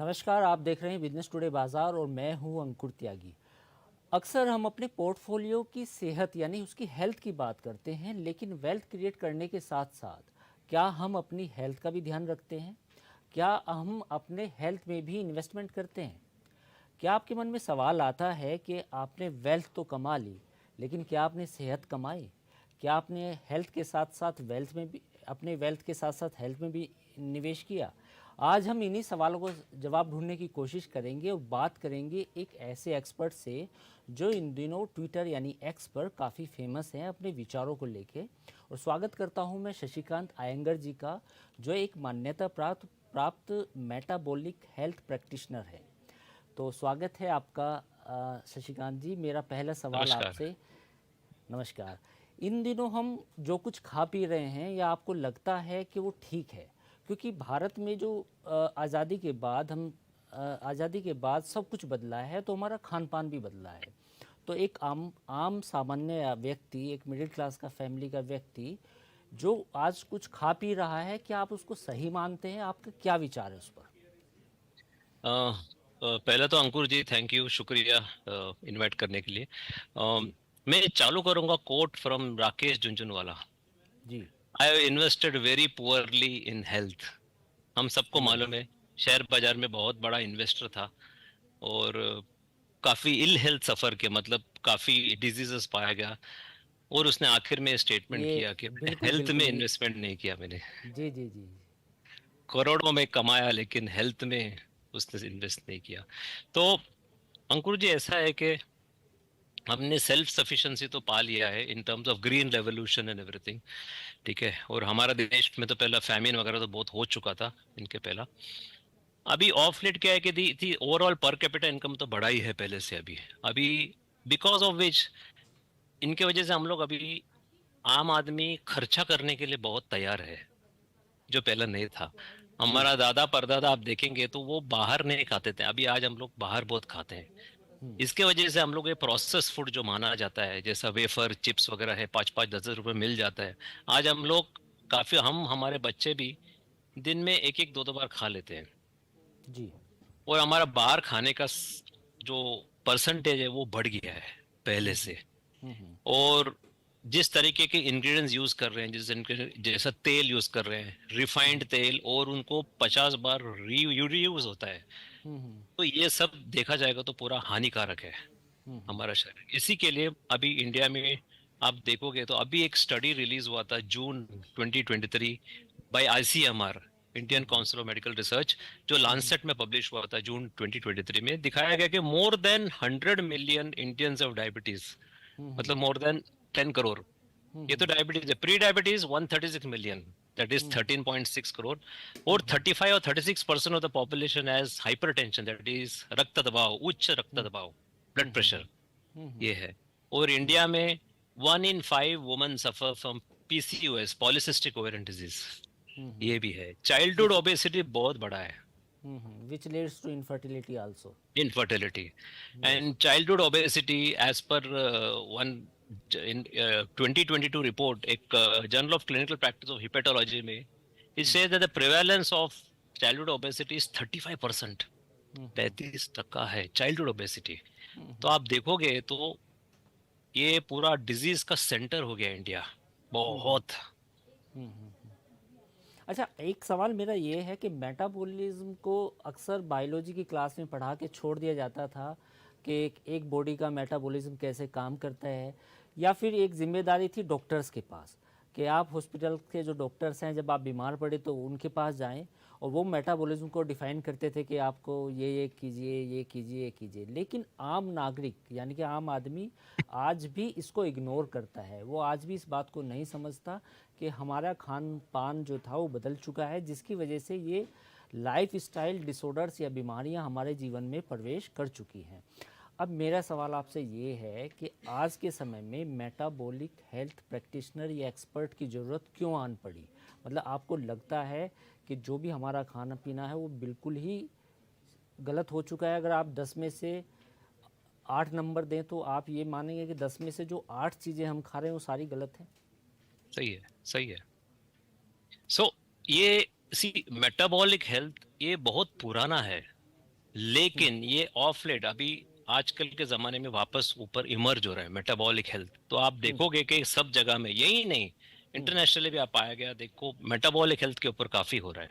नमस्कार, आप देख रहे हैं बिजनेस टुडे बाजार और मैं हूं अंकुर त्यागी। अक्सर हम अपने पोर्टफोलियो की सेहत यानी उसकी हेल्थ की बात करते हैं, लेकिन वेल्थ क्रिएट करने के साथ साथ क्या हम अपनी हेल्थ का भी ध्यान रखते हैं? क्या हम अपने हेल्थ में भी इन्वेस्टमेंट करते हैं? क्या आपके मन में सवाल आता है कि आपने वेल्थ तो कमा ली, लेकिन क्या आपने सेहत कमाई? क्या आपने हेल्थ के साथ साथ वेल्थ में भी अपने वेल्थ के साथ साथ हेल्थ में भी निवेश किया? आज हम इन्हीं सवालों को जवाब ढूंढने की कोशिश करेंगे और बात करेंगे एक ऐसे एक्सपर्ट से जो इन दिनों ट्विटर यानी एक्स पर काफ़ी फेमस हैं अपने विचारों को लेके। और स्वागत करता हूं मैं शशिकांत आयंगर जी का, जो एक मान्यता प्राप्त प्राप्त मेटाबॉलिक हेल्थ प्रैक्टिशनर है। तो स्वागत है आपका शशिकांत जी। मेरा पहला सवाल नमस्कार। आपसे। नमस्कार। इन दिनों हम जो कुछ खा पी रहे हैं, या आपको लगता है कि वो ठीक है? क्योंकि भारत में जो आज़ादी के बाद सब कुछ बदला है, तो हमारा खान पान भी बदला है। तो एक आम आम सामान्य व्यक्ति, एक मिडिल क्लास का फैमिली का व्यक्ति जो आज कुछ खा पी रहा है, क्या आप उसको सही मानते हैं? आपका क्या विचार है उस पर? पहले तो अंकुर जी थैंक यू, शुक्रिया इनवाइट करने के लिए। जी। मैं चालू करूंगा कोट फ्रॉम राकेश झुनझुनवाला। जी। I have invested very poorly in health. हम सबको ओह। मालूम है, शेयर बाजार में बहुत बड़ा इन्वेस्टर था और काफी इल हेल्थ सफर के, मतलब काफी डिजीजेस पाया गया। और उसने आखिर में स्टेटमेंट ये किया कि मैंने बिल्कुल हेल्थ में बिल्कुल ये। इन्वेस्टमेंट नहीं किया। मैंने जी जी जी। करोड़ों में कमाया लेकिन हेल्थ में उसने इन्वेस्ट नहीं किया। तो अंकुर जी, ऐसा है कि हमने सेल्फ सफिशिएंसी तो पा लिया है in terms of green revolution and everything. ठीक है, और हमारा देश में तो पहला फैमिन वगैरह तो बहुत हो चुका था इनके पहला। अभी ऑफ लेट क्या है कि the overall per capita income तो बढ़ा ही है पहले से। अभी अभी बिकॉज ऑफ विच, इनके वजह से हम लोग अभी आम आदमी खर्चा करने के लिए बहुत तैयार है, जो पहले नहीं था। जी। हमारा दादा परदादा आप देखेंगे तो वो बाहर नहीं खाते थे, अभी आज हम लोग बाहर बहुत खाते हैं। इसके वजह से हम लोग ये प्रोसेस फूड जो माना जाता है, जैसा वेफर चिप्स वगैरह है, 5-5 10 10 रुपए मिल जाता है। आज हम लोग काफी, हम हमारे बच्चे भी दिन में एक एक दो दो बार खा लेते हैं। जी। और हमारा बाहर खाने का जो परसेंटेज है वो बढ़ गया है पहले से। और जिस तरीके के इंग्रेडिएंट्स यूज कर रहे हैं, जैसा तेल यूज कर रहे हैं, रिफाइंड तेल, और उनको 50 बार रीयूज होता है। तो ये सब देखा जाएगा तो पूरा हानिकारक है हमारा शरीर। इसी के लिए अभी इंडिया में आप देखोगे तो अभी एक स्टडी रिलीज हुआ था June 2023 by ICMR, Indian Council of Medical Research, जो लांसेट में पब्लिश हुआ था जून 2023 में। दिखाया गया कि more than 100 million Indians of diabetes, मतलब मोर देन 10 करोड़। ये तो डायबिटीज है, pre diabetes 136 million, that is 13.6 crore. और 35 और 36% of the population has hypertension, that is रक्त दबाव, उच्च रक्त दबाव, ब्लड प्रेशर। ये है। और इंडिया में 1 in 5 women suffer from PCOS, polycystic ovarian disease. ये भी है। चाइल्डहुड विच ओबेसिटी बहुत बड़ा है, which leads to infertility also. infertility. Yes. And childhood obesity, as per one in 2022 report, एक Journal of Clinical Practice of Hepatology में, it says that the prevalence of childhood obesity is 35%। 35% है childhood obesity. तो आप देखोगे तो ये पूरा disease का सेंटर हो गया इंडिया, बहुत। अच्छा, एक सवाल मेरा ये है कि मेटाबॉलिज्म को अक्सर बायोलॉजी की क्लास में पढ़ा के छोड़ दिया जाता था कि एक बॉडी का मेटाबॉलिज्म कैसे काम करता है, या फिर एक जिम्मेदारी थी डॉक्टर्स के पास कि आप हॉस्पिटल के जो डॉक्टर्स हैं, जब आप बीमार पड़े तो उनके पास जाएं और वो मेटाबॉलिज्म को डिफ़ाइन करते थे कि आपको ये कीजिए, ये कीजिए, ये कीजिए। लेकिन आम नागरिक यानी कि आम आदमी आज भी इसको इग्नोर करता है। वो आज भी इस बात को नहीं समझता कि हमारा खान पान जो था वो बदल चुका है, जिसकी वजह से ये लाइफ स्टाइल डिसऑर्डर्स या बीमारियां हमारे जीवन में प्रवेश कर चुकी हैं। अब मेरा सवाल आपसे ये है कि आज के समय में मेटाबॉलिक हेल्थ प्रैक्टिशनर या एक्सपर्ट की ज़रूरत क्यों आन पड़ी? मतलब आपको लगता है कि जो भी हमारा खाना पीना है वो बिल्कुल ही गलत हो चुका है? अगर आप 10 में से 8 नंबर दें तो आप ये मानेंगे कि 10 में से जो 8 चीज़ें हम खा रहे हैं वो सारी गलत हैं? सही है, सही है। सो ये सी मेटाबॉलिक हेल्थ ये बहुत पुराना है। लेकिन ये ऑफ लेट अभी आजकल के जमाने में वापस ऊपर इमर्ज हो रहा है मेटाबॉलिक हेल्थ। तो आप देखोगे कि सब जगह में, यही नहीं इंटरनेशनली भी आप पाया गया, देखो मेटाबॉलिक हेल्थ के ऊपर काफी हो रहा है।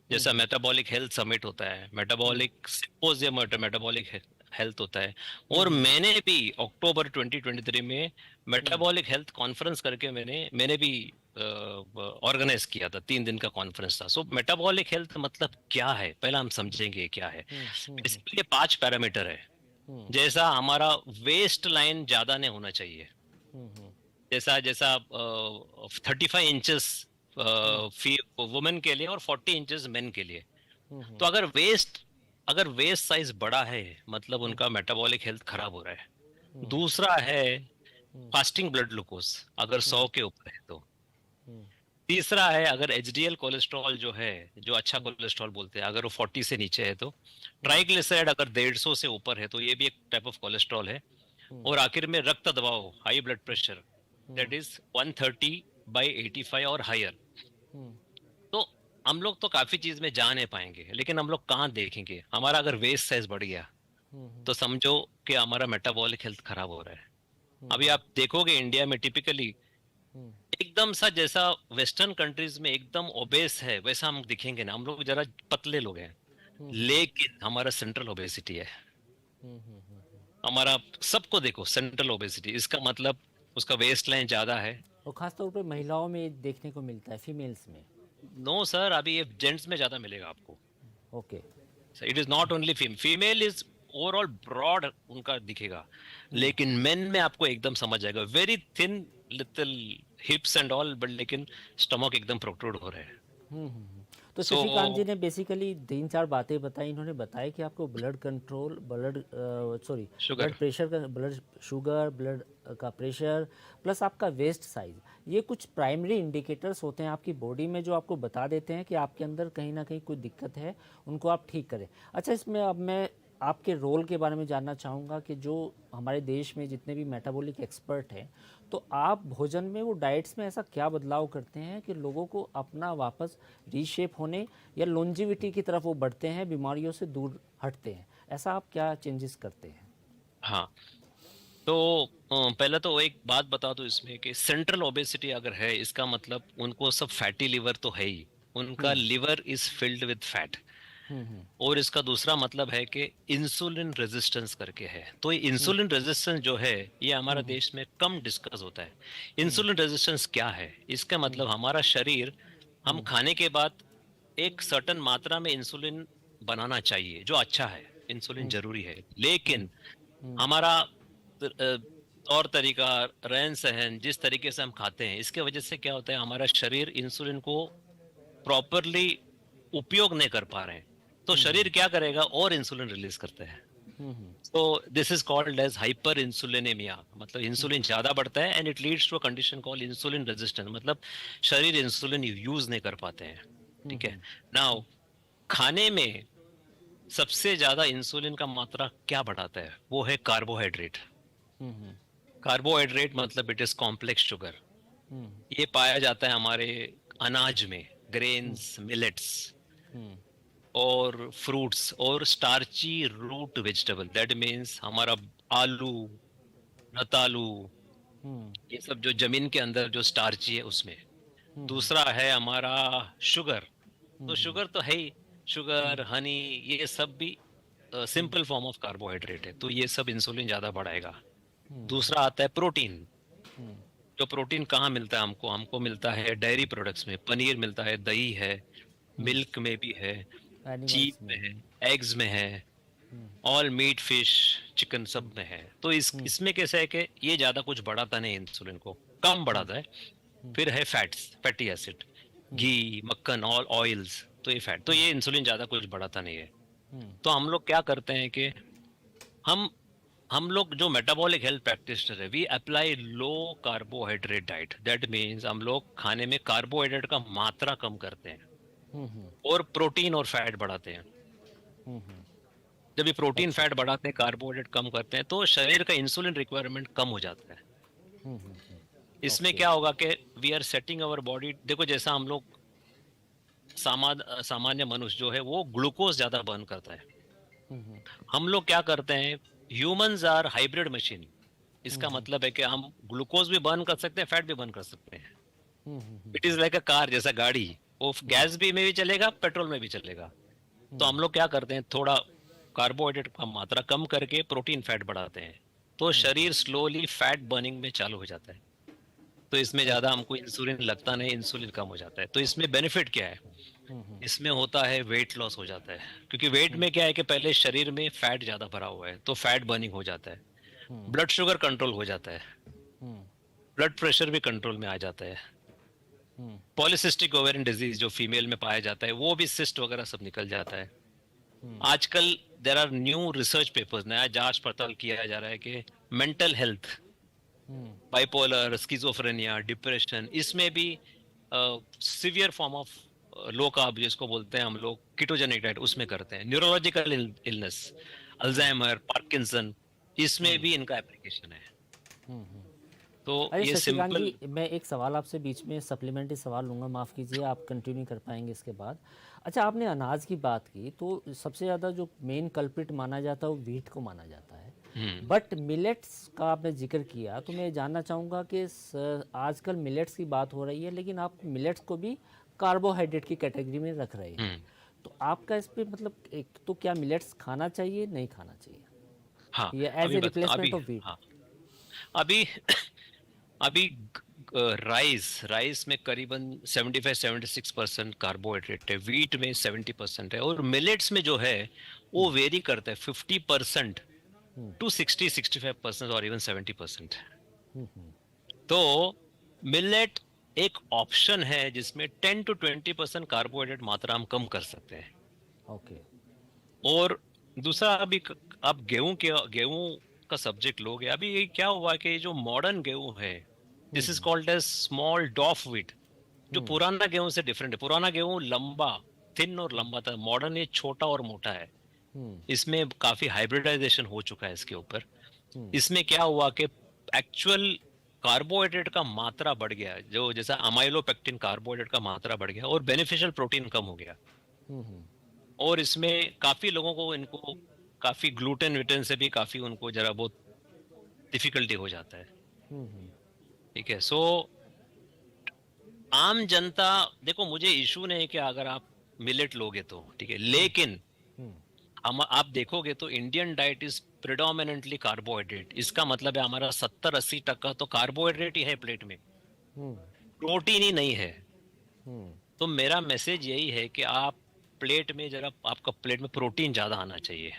जैसा मेटाबॉलिक हेल्थ समिट होता है, मेटाबॉलिक सिम्पोजियम, मेटाबॉलिक हेल्थ होता है। और मैंने भी अक्टूबर 2023 में मेटाबॉलिक हेल्थ कॉन्फ्रेंस करके मैंने भी ऑर्गेनाइज किया था। 3 दिन का कॉन्फ्रेंस था। सो मेटाबॉलिक हेल्थ मतलब क्या है, पहला हम समझेंगे क्या है। बेसिकली 5 पैरामीटर है। जैसा हमारा वेस्ट लाइन ज्यादा नहीं होना चाहिए, जैसा जैसा 35 इंचेस वुमेन के लिए और 40 इंचेस मेन के लिए। तो अगर वेस्ट साइज बड़ा है मतलब उनका मेटाबॉलिक हेल्थ खराब हो रहा है। दूसरा है फास्टिंग ब्लड ग्लूकोज, अगर 100 के ऊपर है तो। तीसरा है अगर एचडीएल कोलेस्ट्रॉल जो है, जो अच्छा कोलेस्ट्रॉल बोलते हैं, अगर वो 40 से नीचे है तो। ट्राइग्लिसराइड अगर 150 से ऊपर है तो ये भी एक टाइप ऑफ कोलेस्ट्रॉल है। और आखिर में रक्त दबाव, high blood pressure, that is 130/85 और हायर। तो हम लोग तो काफी चीज में जा नहीं पाएंगे, लेकिन हम लोग कहाँ देखेंगे। हमारा अगर वेस्ट साइज बढ़ गया तो समझो कि हमारा मेटाबॉलिक हेल्थ खराब हो रहा है। अभी आप देखोगे इंडिया में टिपिकली एकदम सा जैसा वेस्टर्न कंट्रीज में एकदम ओबेस है वैसा हम दिखेंगे ना, हम लोग जरा पतले लोग हैं। लेकिन हमारा सेंट्रल ओबेसिटी है हमारा। सबको देखो सेंट्रल ओबेसिटी, इसका मतलब उसका वेस्ट लाइन ज्यादा है। और खासतौर पे महिलाओं में देखने को मिलता है, फीमेल्स में। नो सर, अभी ये जेंट्स में ज्यादा मिलेगा आपको। Okay. It is not only female is overall broad उनका दिखेगा, लेकिन मेन में आपको एकदम समझ जाएगा very thin little hips and all, but लेकिन स्टमक एकदम प्रोट्रूड हो रहे हैं। तो सो शशिकांत जी ने बेसिकली 3-4 बातें बताई। इन्होंने बताया कि आपको blood control, blood sugar, pressure का, ब्लड शुगर, ब्लड का प्रेशर, प्लस आपका वेस्ट साइज, ये कुछ प्राइमरी इंडिकेटर्स होते हैं आपकी बॉडी में जो आपको बता देते हैं कि आपके अंदर कहीं ना कहीं कोई दिक्कत है, उनको आप ठीक करें। अच्छा, इसमें अब मैं आपके रोल के बारे में जानना चाहूँगा कि जो हमारे देश में जितने भी मेटाबॉलिक एक्सपर्ट हैं, तो आप भोजन में, वो डाइट्स में ऐसा क्या बदलाव करते हैं कि लोगों को अपना वापस रीशेप होने या लॉन्जिविटी की तरफ वो बढ़ते हैं, बीमारियों से दूर हटते हैं? ऐसा आप क्या चेंजेस करते हैं? हाँ। तो पहले तो एक बात बता दूं इसमें कि सेंट्रल ओबेसिटी अगर है, इसका मतलब उनको सब फैटी लिवर तो है ही, उनका liver is filled with fat. और इसका दूसरा मतलब है कि इंसुलिन रेजिस्टेंस करके है। तो ये इंसुलिन रेजिस्टेंस जो है ये हमारा देश में कम डिस्कस होता है। इंसुलिन रेजिस्टेंस क्या है? इसका मतलब हमारा शरीर, हम खाने के बाद एक सर्टेन मात्रा में इंसुलिन बनाना चाहिए, जो अच्छा है, इंसुलिन जरूरी है। लेकिन हमारा तौर तरीका, रहन सहन, जिस तरीके से हम खाते हैं, इसके वजह से क्या होता है, हमारा शरीर इंसुलिन को प्रॉपरली उपयोग नहीं कर पा रहे हैं। तो शरीर क्या करेगा, और इंसुलिन रिलीज करता है। तो this is called as hyperinsulinaemia, मतलब इंसुलिन ज्यादा बढ़ता है and it leads to a condition called insulin resistance, मतलब शरीर इंसुलिन यूज नहीं कर पाते हैं। ठीक है। नाउ खाने में सबसे ज्यादा इंसुलिन का मात्रा क्या बढ़ाता है? वो है कार्बोहाइड्रेट। कार्बोहाइड्रेट मतलब इट इज कॉम्प्लेक्स शुगर। ये पाया जाता है हमारे अनाज में, ग्रेन्स, मिलेट्स और फ्रूट्स और starchy root vegetable, that means हमारा आलू, रतालू, ये सब जो जमीन के अंदर जो स्टार्ची है उसमें। दूसरा है हमारा शुगर। तो शुगर तो है ही, शुगर, हनी, ये सब भी सिंपल फॉर्म ऑफ कार्बोहाइड्रेट है। तो ये सब इंसुलिन ज्यादा बढ़ाएगा। दूसरा आता है प्रोटीन। जो प्रोटीन कहाँ मिलता है हमको? हमको मिलता है डेयरी प्रोडक्ट्स में, पनीर मिलता है, दही है, मिल्क में भी है, चीज एनिमल्स में में। है, एग्स में है, ऑल मीट, फिश, चिकन सब में है। तो इसमें कैसा है कि ये ज्यादा कुछ बढ़ाता नहीं, इंसुलिन को कम बढ़ाता है। फिर है फैट्स, फैटी एसिड, घी, मक्खन, ऑल ऑयल्स, तो ये फैट, तो ये इंसुलिन ज्यादा कुछ बढ़ाता नहीं है। तो हम लोग क्या करते हैं कि हम हम लोग जो मेटाबॉलिक हेल्थ प्रैक्टिशनर है, we apply low carbohydrate diet. That means हम लोग खाने में कार्बोहाइड्रेट का मात्रा कम करते हैं और प्रोटीन और फैट बढ़ाते हैं। जब ये प्रोटीन अच्छा। फैट बढ़ाते हैं, कार्बोहाइड्रेट कम करते हैं, तो शरीर का इंसुलिन रिक्वायरमेंट कम हो जाता है। इसमें ओके। क्या होगा कि we are setting our body, देखो जैसा हम लोग सामान्य मनुष्य जो है वो ग्लूकोज ज्यादा बर्न करता है, हम लोग क्या करते हैं, ह्यूमंस आर हाइब्रिड मशीन। इसका मतलब है कि हम ग्लूकोज भी बर्न कर सकते हैं, फैट भी बर्न कर सकते हैं। It is like a car, जैसा गाड़ी, वो गैस भी में भी चलेगा, पेट्रोल में भी चलेगा। तो हम लोग क्या करते हैं, थोड़ा कार्बोहाइड्रेट का मात्रा कम करके प्रोटीन फैट बढ़ाते हैं, तो शरीर स्लोली फैट बर्निंग में चालू हो जाता है। तो इसमें ज्यादा हमको इंसुलिन लगता नहीं, इंसुलिन कम हो जाता है। तो इसमें बेनिफिट क्या है, इसमें होता है वेट लॉस हो जाता है। क्योंकि वेट में क्या है कि पहले शरीर में फैट ज्यादा भरा हुआ है, तो फैट बर्निंग हो जाता है, ब्लड शुगर कंट्रोल हो जाता है, ब्लड प्रेशर भी कंट्रोल में आ जाता है, पॉलिसिस्टिक ओवेरियन डिजीज जो फीमेल में पाया जाता है वो भी, सिस्ट वगैरह सब निकल जाता है। आजकल there are new research papers, नया जांच पड़ताल किया जा रहा है कि mental health, bipolar, schizophrenia, depression, इसमें भी severe form of low carb जिसको बोलते हैं हम लोग, कीटोजेनिक डाइट, उसमें करते हैं। न्यूरोलॉजिकल इलनेस, अल्जाइमर, पार्किंसन, इसमें भी इनका एप्लीकेशन है। तो अरे ये शशिकांत सिंपल। जी, मैं एक सवाल आपसे बीच में सप्लीमेंट्री सवाल लूँगा, माफ़ कीजिए, आप कंटिन्यू कर पाएंगे इसके बाद। अच्छा, आपने अनाज की बात की, तो सबसे ज़्यादा जो मेन कल्प्रिट माना जाता है वो व्हीट को माना जाता है, बट मिलेट्स का आपने जिक्र किया, तो मैं जानना चाहूँगा कि आजकल मिलेट्स की बात हो रही है, लेकिन आप मिलेट्स को भी कार्बोहाइड्रेट की कैटेगरी में रख रहे हैं, तो आपका इस पे मतलब एक तो क्या मिलेट्स खाना चाहिए, नहीं खाना चाहिए, हाँ, ये एज अभी ए बता, रिप्लेसमेंट अभी, ऑफ व्हीट? हाँ, अभी अभी राइस में करीबन 75-76% कार्बोहाइड्रेट है, व्हीट में 70% है, और मिलेट्स में जो है वो वेरी करता है 50% टू 60-65% और इवन 70%। तो मिलेट एक ऑप्शन है जिसमें 10-20% कार्बोहाइड्रेट मात्रा हम कम कर सकते हैं। ओके। और दूसरा, अभी आप गेहूं का सब्जेक्ट लोगे, अभी ये क्या हुआ कि जो मॉडर्न गेहूं है, this is called as small dwarf wheat, जो पुराना गेहूं से डिफरेंट है। पुराना गेहूं लंबा, थिन और लंबा था, मॉडर्न ये छोटा और मोटा है। इसमें काफी हाइब्रिडाइजेशन हो चुका है इसके ऊपर। इसमें क्या हुआ कि एक्चुअल कार्बोहाइड्रेट का मात्रा बढ़ गया, जो जैसा अमाइलोपेक्टिन कार्बोहाइड्रेट का मात्रा बढ़ गया, और बेनिफिशियल प्रोटीन कम हो गया। और इसमें काफी लोगों को, इनको काफी ग्लूटेन विटेन से भी काफी उनको जरा बहुत डिफिकल्टी हो जाता है। ठीक है, सो आम जनता, देखो मुझे इशू नहीं है कि अगर आप मिलेट लोगे तो ठीक है, लेकिन हम आप देखोगे तो Indian diet is predominantly carbohydrate. इसका मतलब है हमारा 70-80% तो कार्बोहाइड्रेट ही है प्लेट में, प्रोटीन ही नहीं है। तो मेरा मैसेज यही है कि आप प्लेट में जरा, आपका प्लेट में प्रोटीन ज्यादा आना चाहिए।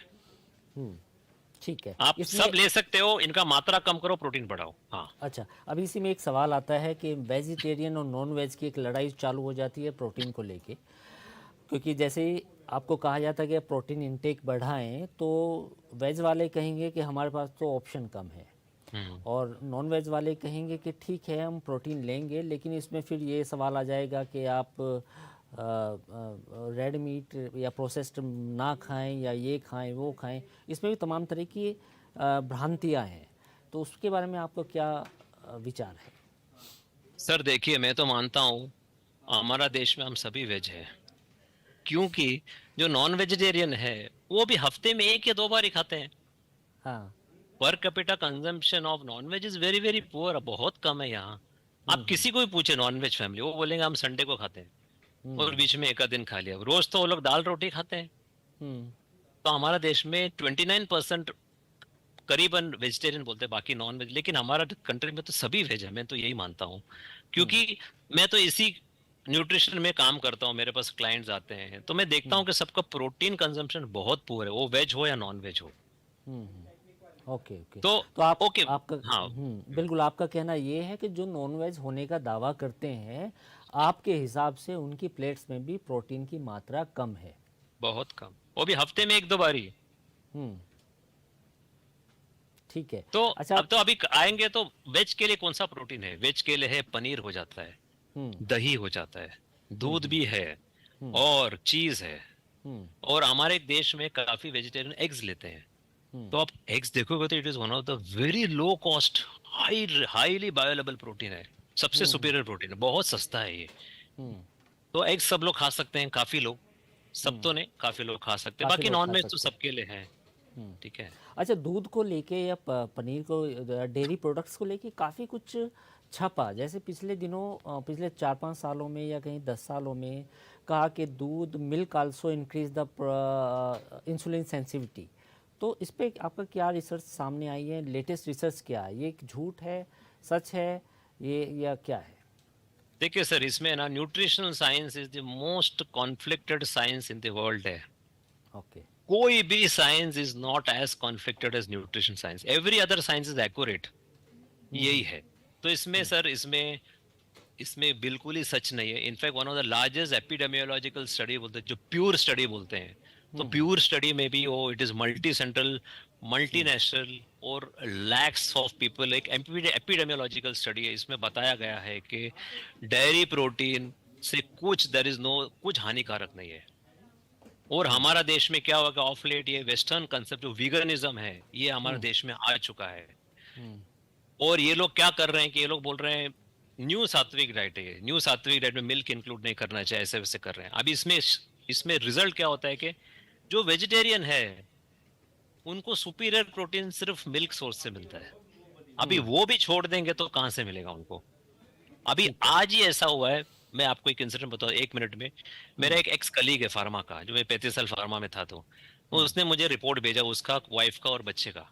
ठीक है, आप इसमें सब ले सकते हो, इनका मात्रा कम करो, प्रोटीन बढ़ाओ। हाँ, अच्छा, अभी इसी में एक सवाल आता है कि वेजिटेरियन और नॉन वेज की एक लड़ाई चालू हो जाती है प्रोटीन को लेके, क्योंकि जैसे ही आपको कहा जाता है कि प्रोटीन इंटेक बढ़ाएं, तो वेज वाले कहेंगे कि हमारे पास तो ऑप्शन कम है, और नॉन वेज वाले कहेंगे कि ठीक है हम प्रोटीन लेंगे, लेकिन इसमें फिर ये सवाल आ जाएगा कि आप रेड मीट या प्रोसेस्ड ना खाएं, या ये खाएं वो खाएं, इसमें भी तमाम तरह की भ्रांतियां हैं, तो उसके बारे में आपका क्या विचार है? सर देखिए, मैं तो मानता हूँ हमारा देश में हम सभी वेज हैं, क्योंकि जो नॉन वेजिटेरियन है वो भी हफ्ते में 1 या 2 बार ही खाते हैं। हाँ। Per capita consumption of non veg is very very poor, बहुत कम है यहाँ। आप किसी को भी पूछे नॉन वेज फैमिली, वो बोलेंगे हम संडे को खाते हैं, और बीच में 1 दिन खा लिया। रोज तो वो लोग दाल रोटी खाते हैं। तो हमारा देश में 29% करीबन वेजिटेरियन बोलते हैं, बाकी नॉन वेज। लेकिन हमारा कंट्री में तो सभी वेज है, मैं तो यही मानता हूँ। क्योंकि मैं तो इसी न्यूट्रिशन में काम करता हूँ, मेरे पास क्लाइंट्स आते हैं, तो मैं देखता हूँ कि सबका प्रोटीन कंजम्पशन बहुत पुअर है, वो वेज हो या नॉन वेज हो। ओके ओके, तो आप ओके, आपका हाँ, बिल्कुल, आपका कहना ये है कि जो नॉन वेज होने का दावा करते हैं, आपके हिसाब से उनकी प्लेट्स में भी प्रोटीन की मात्रा कम है? बहुत कम, वो भी हफ्ते में 1-2 बार ही। ठीक है। तो अच्छा। अब तो अभी आएंगे तो वेज के लिए कौन सा प्रोटीन है? वेज के लिए है पनीर हो जाता है, दही हो जाता है, दूध भी है, और चीज है। और हमारे देश में काफी वेजिटेरियन एग्स लेते हैं। तो आप एग्स देखोगे तो it is one of the very low cost, highly bioavailable protein है, सबसे सुपीरियर प्रोटीन है, बहुत सस्ता है ये। तो एग्स सब लोग खा सकते हैं, काफी लोग। सब तो नहीं, काफी लोग खा सकते हैं, काफ़ी बाकी लोग नॉन खा वेज तो सकते हैं। सबके लिए है। हम्म। ठीक है। अच्छा, दूध को लेके या पनीर को, डेयरी प्रोडक्ट्स को लेके काफ़ी कुछ छपा, जैसे पिछले दिनों, पिछले 4-5 सालों में या कहीं 10 सालों में कहा कि दूध milk also increase the insulin sensitivity. तो इस पे आपका क्या रिसर्च सामने आई है, लेटेस्ट रिसर्च क्या है, ये एक झूठ है, सच है ये, या क्या है? देखिए सर, इसमें ना nutritional science is the most conflicted science in the world है। ओके। कोई भी science is not as conflicted as nutrition science, every other science is accurate. यही है। तो इसमें सर, इसमें इसमें बिल्कुल ही सच नहीं है। In fact one of the largest epidemiological study बोलते हैं, जो प्योर स्टडी बोलते हैं, तो प्योर स्टडी में भी वो it is multi central, multinational और लैक्स ऑफ पीपल, एक एपिडेमियोलॉजिकल स्टडी है। इसमें बताया गया है कि डेयरी प्रोटीन से कुछ देयर इज नो, कुछ हानिकारक नहीं है। और हमारा देश में क्या हुआ कि ऑफ लेट ये वेस्टर्न कंसेप्ट जो वीगनिज्म है, ये हमारे देश में आ चुका है। और ये लोग क्या कर रहे हैं कि ये लोग बोल रहे हैं न्यू सात्विक डाइट है, न्यू सात्विक डाइट में मिल्क इंक्लूड नहीं करना चाहिए, ऐसे वैसे कर रहे हैं। अभी इसमें इसमें रिजल्ट क्या होता है कि जो वेजिटेरियन है उनको सुपीरियर प्रोटीन सिर्फ मिल्क सोर्स से मिलता है। अभी वो भी छोड़ देंगे तो कहां से मिलेगा उनको? अभी ठीक है। आज ही ऐसा हुआ है। मैं आपको एक इंसिडेंट बताऊं 1 मिनट में। मेरा एक एक्स कलीग है फार्मा का, जो मैं 35 साल फार्मा में था, तो उसने मुझे रिपोर्ट भेजा उसका, वाइफ का और बच्चे का।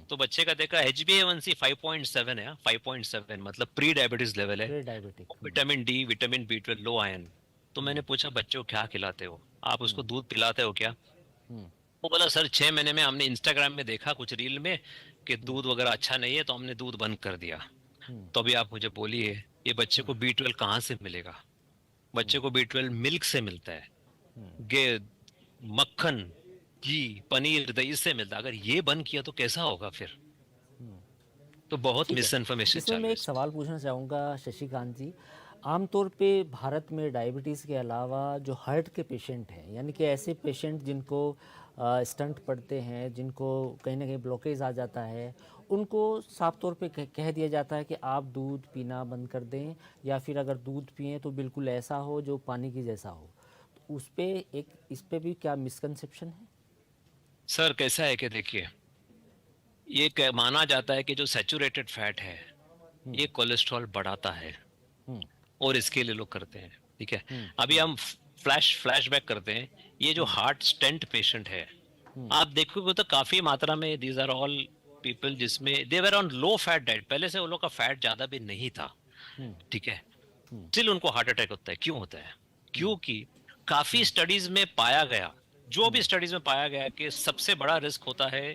तो बच्चे का देखा HbA1c 5.7 है, 5.7 मतलब प्री डायबिटीज लेवल है। Pre diabetic. Vitamin D, vitamin B12, लो आयरन। तो मैंने पूछा बच्चों को क्या खिलाते हो आप, उसको दूध पिलाते हो क्या? वो बोला सर 6 महीने में हमने इंस्टाग्राम में देखा कुछ रील में कि दूध वगैरह अच्छा नहीं है, तो हमने दूध बंद कर दिया। तो अभी आप मुझे बोलिए, ये बच्चे को B12 कहाँ से मिलेगा? बच्चे को B12 मिल्क से मिलता है, गे मक्खन, घी, पनीर, दही से मिलता है। अगर ये बंद किया तो कैसा होगा फिर? तो बहुत ठीक है। मिस इन्फॉर्मेशन इसमें चालू मैं है एक इसमें। सवाल पूछना चाहूँगा शशिकांत जी। आमतौर पे भारत में डायबिटीज़ के अलावा जो हार्ट के पेशेंट हैं, यानी कि ऐसे पेशेंट जिनको स्टंट पड़ते हैं, जिनको कहीं ना कहीं ब्लॉकेज आ जाता है, उनको साफ तौर पे कह दिया जाता है कि आप दूध पीना बंद कर दें, या फिर अगर दूध पिएं तो बिल्कुल ऐसा हो जो पानी की जैसा हो। तो उस पे एक, इस पे भी क्या मिसकंसेप्शन है? सर कैसा है कि देखिए, ये माना जाता है कि जो सैचुरेटेड फैट है ये कोलेस्ट्रॉल बढ़ाता है, और इसके लिए लोग करते हैं। ठीक है। अभी हम फ्लैशबैक करते हैं। ये जो हार्ट स्टेंट पेशेंट है, आप देखोगे तो काफी मात्रा में दीज आर ऑल पीपल जिसमें they were on low fat diet. पहले से वो लोग का फैट ज्यादा भी नहीं था। ठीक है। स्टिल उनको हार्ट अटैक होता है। क्यों होता है? क्योंकि काफी स्टडीज में पाया गया, जो भी स्टडीज में पाया गया कि सबसे बड़ा रिस्क होता है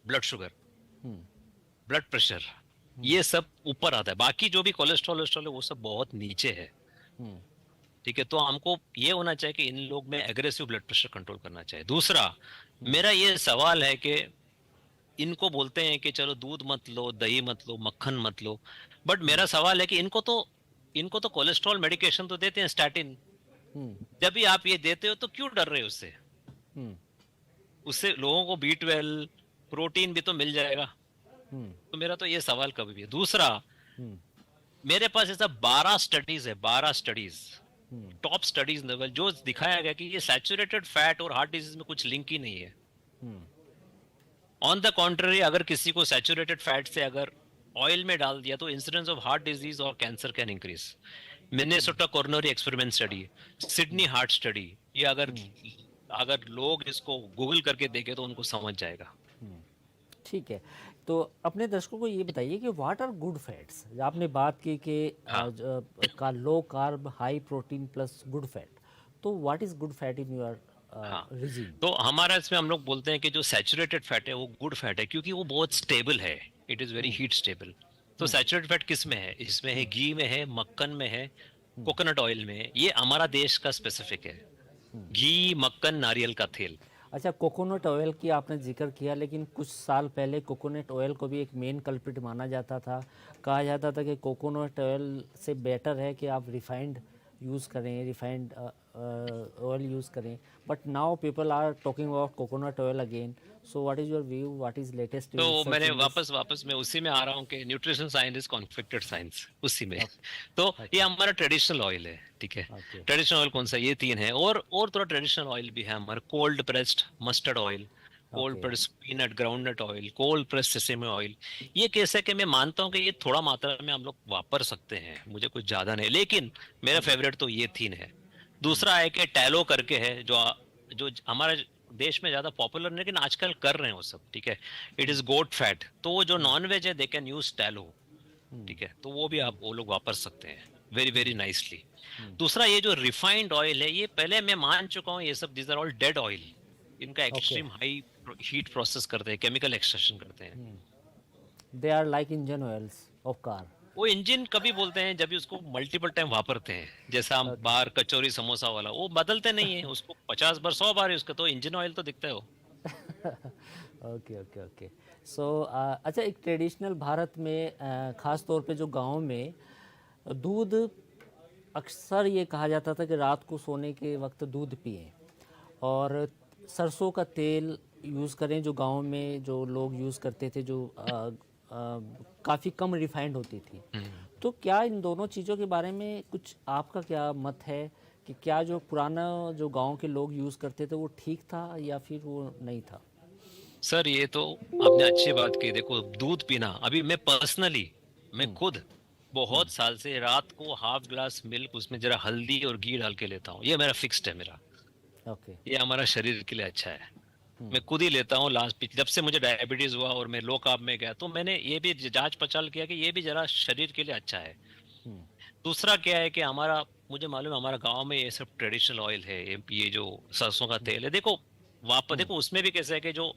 ब्लड शुगर, ब्लड प्रेशर, ये सब ऊपर आता है। बाकी जो भी कोलेस्ट्रॉल है वो सब बहुत नीचे है। ठीक है। तो हमको ये होना चाहिए कि इन लोग में एग्रेसिव ब्लड प्रेशर कंट्रोल करना चाहिए। दूसरा, मेरा ये सवाल है कि इनको बोलते हैं कि चलो दूध मत लो, दही मत लो, मक्खन मत लो, बट मेरा सवाल है कि इनको तो कोलेस्ट्रॉल मेडिकेशन तो देते हैं, स्टैटिन। जब भी आप ये देते हो तो क्यों डर रहे हो उससे? उससे लोगों को B12 प्रोटीन भी तो मिल जाएगा। तो मेरा तो ये सवाल कभी भी है। दूसरा, मेरे पास ऐसा 12 स्टडीज है, 12 स्टडीज, टॉप स्टडीज लेवल, जो दिखाया गया कि ये सैचुरेटेड फैट और हार्ट डिजीज में कुछ लिंक ही नहीं है। ऑन द कॉन्ट्ररी, अगर किसी को सैचुरेटेड फैट से अगर ऑयल में डाल दिया तो इंसिडेंस ऑफ हार्ट डिजीज और cancer can increase. Minnesota coronary experiment study, Sydney heart study, ये अगर अगर लोग इसको गूगल करके देखें तो उनको समझ जाएगा। ठीक है। तो अपने दर्शकों को ये बताइए कि व्हाट आर गुड फैट्स। आपने बात की कि हाँ। का low carb high protein plus good fat, तो what is good fat in your हाँ। रिजीम? तो हमारा इसमें हम लोग बोलते हैं कि जो सैचुरेटेड फैट है वो गुड फैट है, क्योंकि वो बहुत स्टेबल है। It is very heat stable. तो सैचुरेटेड फैट किस में है? इसमें है घी में है, मक्खन में है, कोकोनट ऑयल में है। ये हमारा देश का स्पेसिफिक है। घी, मक्खन, नारियल का तेल। अच्छा, कोकोनट ऑयल की आपने जिक्र किया, लेकिन कुछ साल पहले कोकोनट ऑयल को भी एक मेन कल्प्रिट माना जाता था। कहा जाता था कि कोकोनट ऑयल से बेटर है कि आप रिफाइंड यूज़ करें, रिफाइंड ऑयल यूज़ करें, but now people are talking about coconut oil again. So what is your view, what is latest तो रिसर्च मैंने इन दिस? वापस वापस मैं उसी में आ रहा हूँ कि nutrition science is conflicted science उसी में. तो ये ओके हमारा ट्रेडिशनल ऑयल है, ठीक है. ओके ट्रेडिशनल ऑयल कौन सा, ये तीन है. और थोड़ा ट्रेडिशनल ऑयल भी है हमारा. Cold pressed mustard oil, cold okay. Pressed peanut groundnut oil, cold pressed sesame oil. ये कैसे कि मैं मानता हूँ कि ये थोड़ा मात्रा में हम लोग वापर सकते हैं, मुझे कुछ ज्यादा नहीं, लेकिन मेरा फेवरेट तो ये तीन है. दूसरा है कि टैलो करके है, जो जो हमारा देश में ज्यादा पॉपुलर नहीं, लेकिन आजकल कर रहे हैं वो सब, ठीक है. It is goat fat. तो वो जो नॉन वेज है दे कैन यूज टैलो, ठीक है. तो वो भी आप वो लोग वापर सकते हैं वेरी वेरी नाइसली. दूसरा ये जो रिफाइंड ऑयल है, ये पहले मैं मान चुका हूँ, ये सब these are all dead oil. इनका okay. Extreme high heat process करते हैं, केमिकल एक्सट्रैक्शन करते हैं. They are like engine oils of car. वो इंजन कभी बोलते हैं जब भी उसको मल्टीपल टाइम वापरते हैं, जैसा हम ओके बाहर कचौरी समोसा वाला, वो बदलते नहीं है उसको 50 बार 100 बार उसका, तो इंजन ऑयल तो दिखता है वो. Okay okay okay. सो अच्छा, एक ट्रेडिशनल भारत में ख़ास तौर पे जो गांव में दूध, अक्सर ये कहा जाता था कि रात को सोने के वक्त दूध पिएं और सरसों का तेल यूज़ करें, जो गांव में जो लोग यूज़ करते थे, जो काफ़ी कम रिफाइंड होती थी. तो क्या इन दोनों चीज़ों के बारे में कुछ आपका क्या मत है कि क्या जो पुराना जो गांव के लोग यूज़ करते थे वो ठीक था या फिर वो नहीं था? सर ये तो आपने अच्छी बात की. देखो दूध पीना, अभी मैं पर्सनली, मैं खुद बहुत साल से रात को हाफ ग्लास मिल्क, उसमें जरा हल्दी और घी डाल के लेता हूँ. ये मेरा फिक्स्ड है मेरा. ओके. ये हमारा शरीर के लिए अच्छा है. मैं खुद ही लेता हूँ. लास्ट जब से मुझे डायबिटीज हुआ और मैं लो कार्ब में गया, तो मैंने ये भी जांच पड़ताल किया कि ये भी जरा शरीर के लिए अच्छा है. दूसरा क्या है कि हमारा, मुझे मालूम है हमारा गांव में ये सब ट्रेडिशनल ऑयल है, ये जो सरसों का तेल है. देखो वापस देखो उसमें भी कैसे है कि जो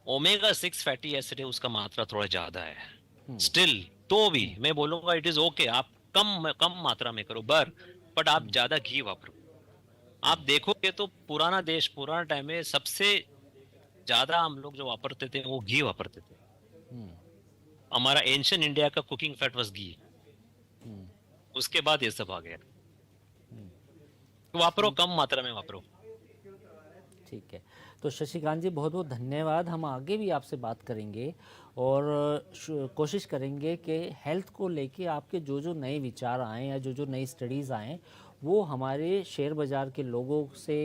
ओमेगा 6 फैटी एसिड है उसका मात्रा थोड़ा ज्यादा है स्टिल. तो भी मैं बोलूंगा इट इज ओके, आप कम कम मात्रा में करो बट आप ज्यादा घी वापरो. आप देखोगे तो पुराना देश, पुराना टाइम में सबसे ज्यादा हम लोग जो वापरते थे वो घी वापरते थे. हमारा एंशियंट इंडिया का कुकिंग फैट वाज घी. उसके बाद ये सब आ गया. तो वापरो, ठीक. कम मात्रा में वापरो. ठीक है. तो शशिकांत जी, बहुत बहुत धन्यवाद. हम आगे भी आपसे बात करेंगे और कोशिश करेंगे कि हेल्थ को लेके आपके जो जो नए विचार आएँ या जो जो नई स्टडीज़ आएँ वो हमारे शेयर बाज़ार के लोगों से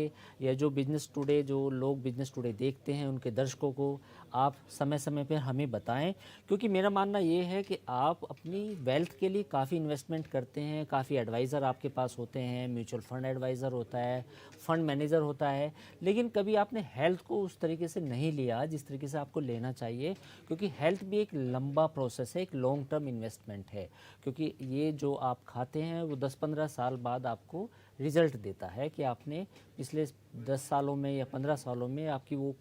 या जो बिज़नेस टुडे, जो लोग बिज़नेस टुडे देखते हैं, उनके दर्शकों को आप समय समय पर हमें बताएं. क्योंकि मेरा मानना ये है कि आप अपनी वेल्थ के लिए काफ़ी इन्वेस्टमेंट करते हैं, काफ़ी एडवाइज़र आपके पास होते हैं, म्यूचुअल फंड एडवाइज़र होता है, फंड मैनेजर होता है, लेकिन कभी आपने हेल्थ को उस तरीके से नहीं लिया जिस तरीके से आपको लेना चाहिए. क्योंकि हेल्थ भी एक लंबा प्रोसेस है, एक लॉन्ग टर्म इन्वेस्टमेंट है. क्योंकि ये जो आप खाते हैं वो 10-15 साल बाद आपको रिज़ल्ट देता है कि आपने पिछले 10 सालों में या 15 सालों में आपकी वो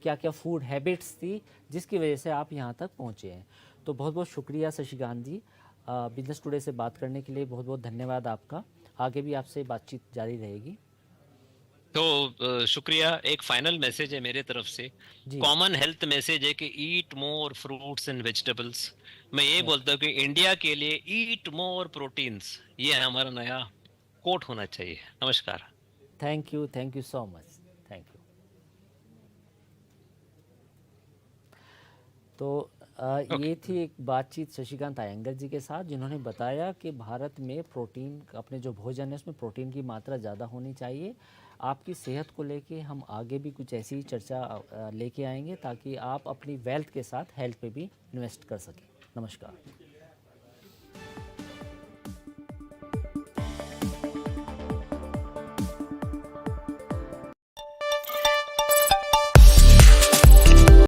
क्या क्या फूड हैबिट्स थी जिसकी वजह से आप यहाँ तक पहुँचे हैं. तो बहुत बहुत शुक्रिया शशिकांत जी, बिजनेस टुडे से बात करने के लिए बहुत बहुत धन्यवाद आपका. आगे भी आपसे बातचीत जारी रहेगी. तो शुक्रिया. एक फाइनल मैसेज है मेरे तरफ से, जी. कॉमन हेल्थ मैसेज है कि ईट मोर फ्रूट्स एंड वेजिटेबल्स. मैं ये बोलता हूँ कि इंडिया के लिए ईट मोर प्रोटीन्स, ये हमारा नया कोट होना चाहिए. नमस्कार. Thank you so much. Thank you. तो ये थी एक बातचीत शशिकांत अयंगर जी के साथ, जिन्होंने बताया कि भारत में प्रोटीन, अपने जो भोजन है उसमें प्रोटीन की मात्रा ज़्यादा होनी चाहिए. आपकी सेहत को लेके हम आगे भी कुछ ऐसी चर्चा लेके आएंगे ताकि आप अपनी वेल्थ के साथ हेल्थ पे भी इन्वेस्ट कर सकें. नमस्कार.